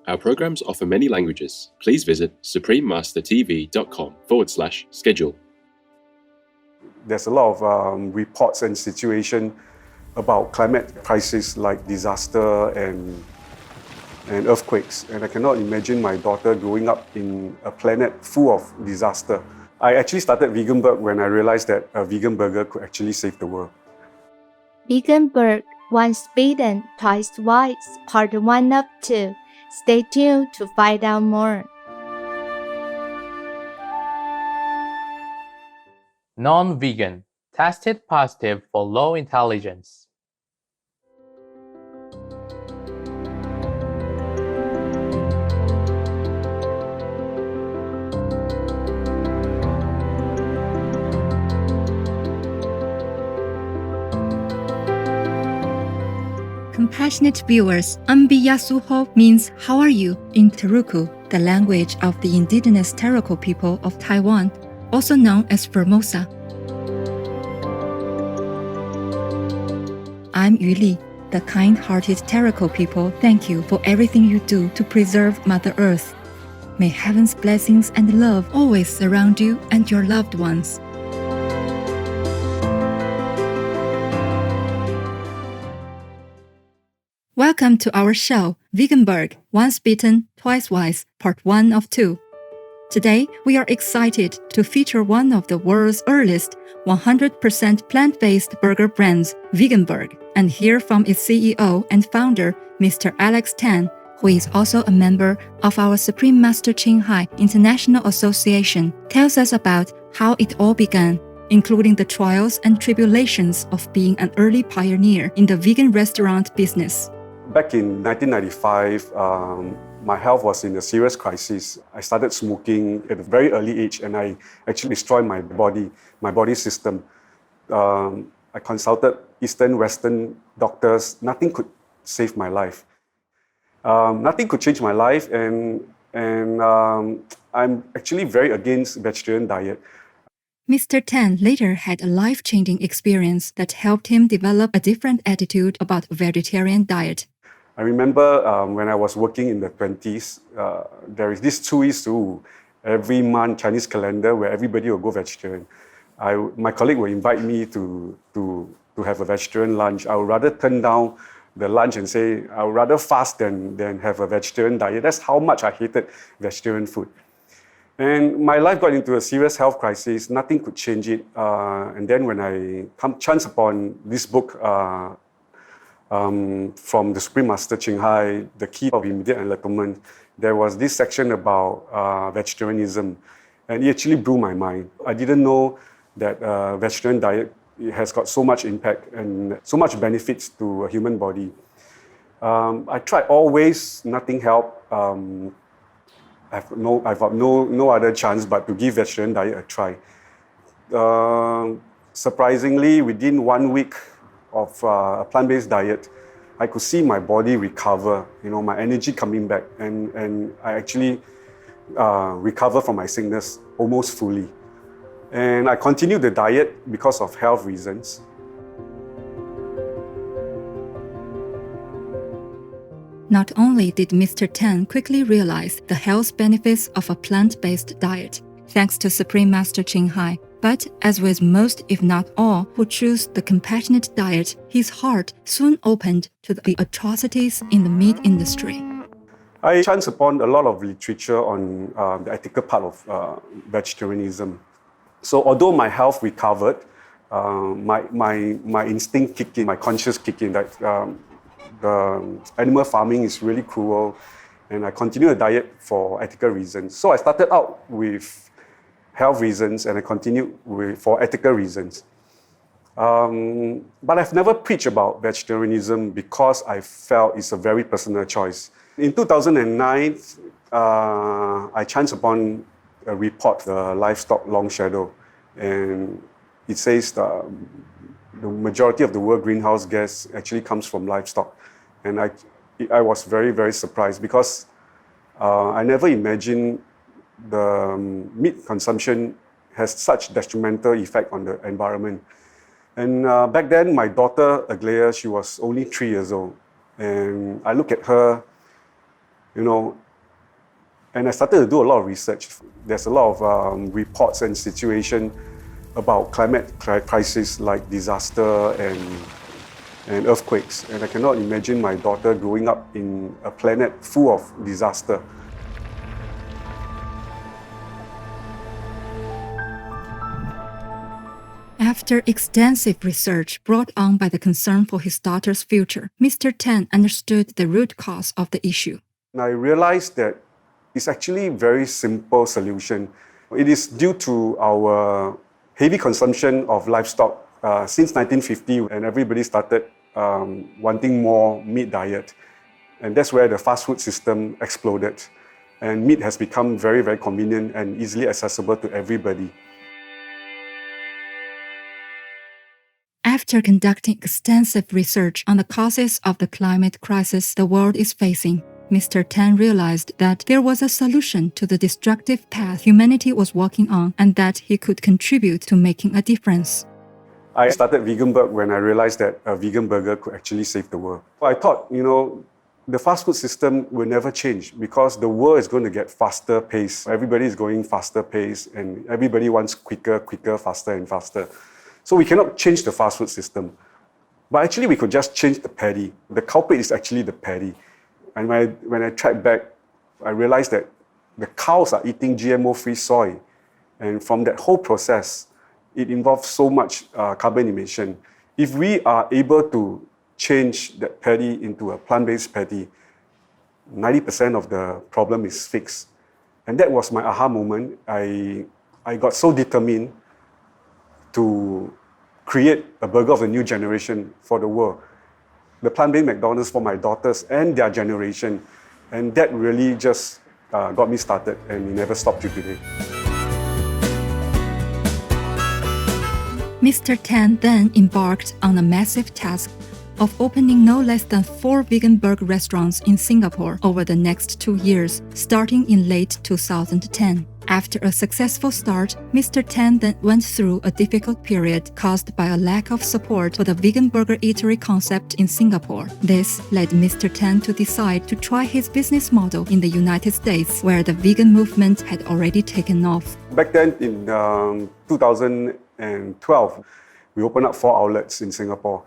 Our programs offer many languages. Please visit suprememastertv.com/schedule. There's a lot of reports and situations about climate crisis like disaster and earthquakes. And I cannot imagine my daughter growing up in a planet full of disaster. I actually started VeganBurg when I realized that a vegan burger could actually save the world. VeganBurg, Once Bitten, Twice Wise, Part 1 of 2. Stay tuned to find out more. Non-vegan, tested positive for low intelligence. Compassionate viewers, Ambiyasuho means "How are you?" in Teruku, the language of the indigenous Teruku people of Taiwan, also known as Formosa. I'm Yu Li. The kind-hearted Teruku people thank you for everything you do to preserve Mother Earth. May heaven's blessings and love always surround you and your loved ones. Welcome to our show, VeganBurg, Once Bitten, Twice Wise, Part 1 of 2. Today, we are excited to feature one of the world's earliest 100% plant-based burger brands, VeganBurg, and hear from its CEO and founder, Mr. Alex Tan, who is also a member of our Supreme Master Qinghai International Association, tells us about how it all began, including the trials and tribulations of being an early pioneer in the vegan restaurant business. Back in 1995, my health was in a serious crisis. I started smoking at a very early age, and I actually destroyed my body system. I consulted Eastern, Western doctors. Nothing could save my life. Nothing could change my life, and I'm actually very against vegetarian diet. Mr. Tan later had a life-changing experience that helped him develop a different attitude about vegetarian diet. I remember when I was working in the 20s, there is this 2:2 every month Chinese calendar where everybody will go vegetarian. My colleague will invite me to have a vegetarian lunch. I would rather turn down the lunch and say, I would rather fast than have a vegetarian diet. That's how much I hated vegetarian food. And my life got into a serious health crisis. Nothing could change it. And then when I chanced upon this book from the Supreme Master Qinghai, The Key of Immediate Enlightenment, there was this section about vegetarianism. And it actually blew my mind. I didn't know that vegetarian diet has got so much impact and so much benefits to a human body. I tried all ways, nothing helped. I've got no other chance but to give vegetarian diet a try. Surprisingly, within 1 week of a plant-based diet, I could see my body recover, my energy coming back, and I actually recover from my sickness almost fully. And I continued the diet because of health reasons. Not only did Mr. Tan quickly realize the health benefits of a plant-based diet, thanks to Supreme Master Qinghai, but as with most, if not all, who choose the compassionate diet, his heart soon opened to the atrocities in the meat industry. I chanced upon a lot of literature on the ethical part of vegetarianism. So although my health recovered, my instinct kicked in, my conscience kicked in, that the animal farming is really cruel, and I continued the diet for ethical reasons. So I started out with health reasons, and I continued for ethical reasons. But I've never preached about vegetarianism because I felt it's a very personal choice. In 2009, I chanced upon a report, the Livestock Long Shadow, and it says the majority of the world greenhouse gas actually comes from livestock. And I was very, very surprised because I never imagined the meat consumption has such detrimental effect on the environment. And back then, my daughter, Aglaia, she was only 3 years old. And I look at her you know, and I started to do a lot of research. There's a lot of reports and situation about climate crisis like disaster and earthquakes. And I cannot imagine my daughter growing up in a planet full of disaster. After extensive research brought on by the concern for his daughter's future, Mr. Tan understood the root cause of the issue. And I realized that it's actually a very simple solution. It is due to our heavy consumption of livestock since 1950, and everybody started wanting more meat diet. And that's where the fast food system exploded. And meat has become very, very convenient and easily accessible to everybody. After conducting extensive research on the causes of the climate crisis the world is facing, Mr. Tan realized that there was a solution to the destructive path humanity was walking on and that he could contribute to making a difference. I started VeganBurg when I realized that a vegan burger could actually save the world. I thought, the fast food system will never change because the world is going to get faster paced. Everybody is going faster paced and everybody wants quicker, faster and faster. So we cannot change the fast food system. But actually we could just change the paddy. The culprit is actually the paddy. And when I tracked back, I realized that the cows are eating GMO-free soy. And from that whole process, it involves so much carbon emission. If we are able to change that paddy into a plant-based paddy, 90% of the problem is fixed. And that was my aha moment. I got so determined to create a burger of the new generation for the world. The plant-based McDonald's for my daughters and their generation. And that really just got me started, and it never stopped till today. Mr. Tan then embarked on a massive task of opening no less than 4 VeganBurg restaurants in Singapore over the next 2 years, starting in late 2010. After a successful start, Mr. Tan then went through a difficult period caused by a lack of support for the vegan burger eatery concept in Singapore. This led Mr. Tan to decide to try his business model in the United States, where the vegan movement had already taken off. Back then, in 2012, we opened up 4 outlets in Singapore.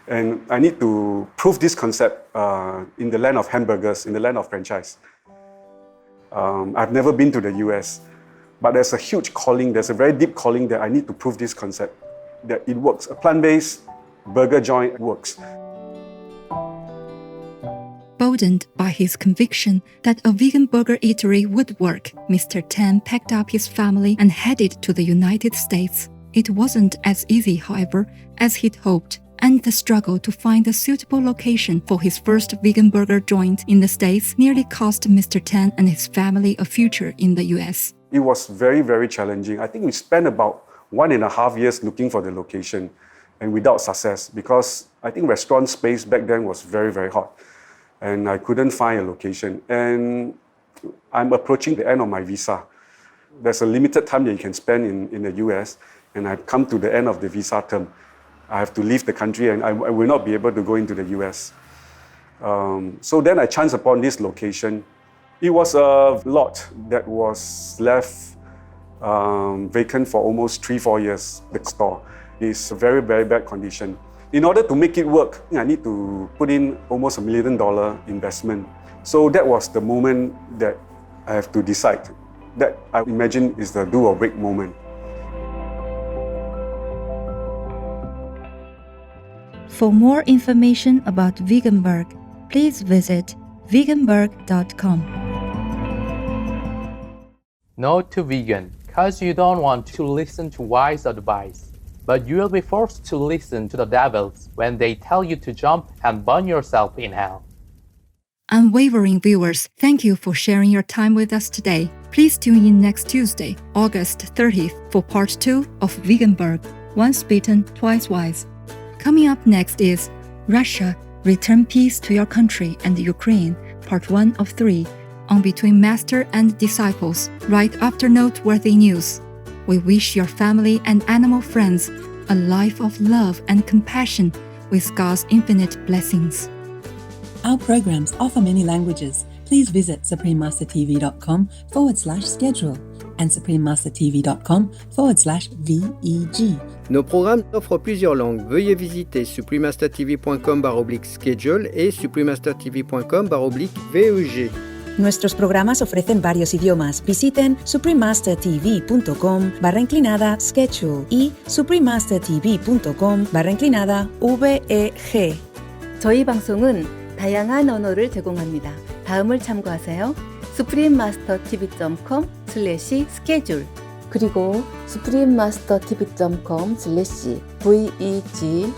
And I need to prove this concept in the land of hamburgers, in the land of franchise. I've never been to the US, but there's a huge calling, there's a very deep calling that I need to prove this concept, that it works. A plant-based burger joint works. Boldened by his conviction that a vegan burger eatery would work, Mr. Tan packed up his family and headed to the United States. It wasn't as easy, however, as he'd hoped, and the struggle to find a suitable location for his first vegan burger joint in the States nearly cost Mr. Tan and his family a future in the US. It was very, very challenging. I think we spent about 1.5 years looking for the location, and without success, because I think restaurant space back then was very, very hot, and I couldn't find a location. And I'm approaching the end of my visa. There's a limited time that you can spend in the US, and I've come to the end of the visa term. I have to leave the country and I will not be able to go into the US. So then I chanced upon this location. It was a lot that was left vacant for almost 3-4 years. The store is very, very bad condition. In order to make it work, I need to put in almost $1 million investment. So that was the moment that I have to decide. That I imagine is the do or break moment. For more information about VeganBurg, please visit veganburg.com. No to vegan, cause you don't want to listen to wise advice. But you will be forced to listen to the devils when they tell you to jump and burn yourself in hell. Unwavering viewers, thank you for sharing your time with us today. Please tune in next Tuesday, August 30th, for part 2 of VeganBurg, Once Bitten, Twice Wise. Coming up next is Russia, Return Peace to Your Country and Ukraine, part 1 of 3, on Between Master and Disciples, right after noteworthy news. We wish your family and animal friends a life of love and compassion with God's infinite blessings. Our programs offer many languages. please visit suprememastertv.com/schedule and suprememastertv.com/VEG. Nos programmes offrent plusieurs langues. Veuillez visiter suprememastertv.com/schedule et suprememastertv.com/VEG. Nuestros programas ofrecen varios idiomas. Visiten suprememastertv.com/schedule y suprememastertv.com/VEG. 저희 방송은 다양한 언어를 제공합니다. 다음을 참고하세요. suprememastertv.com/schedule 그리고 suprememastertv.com/VEG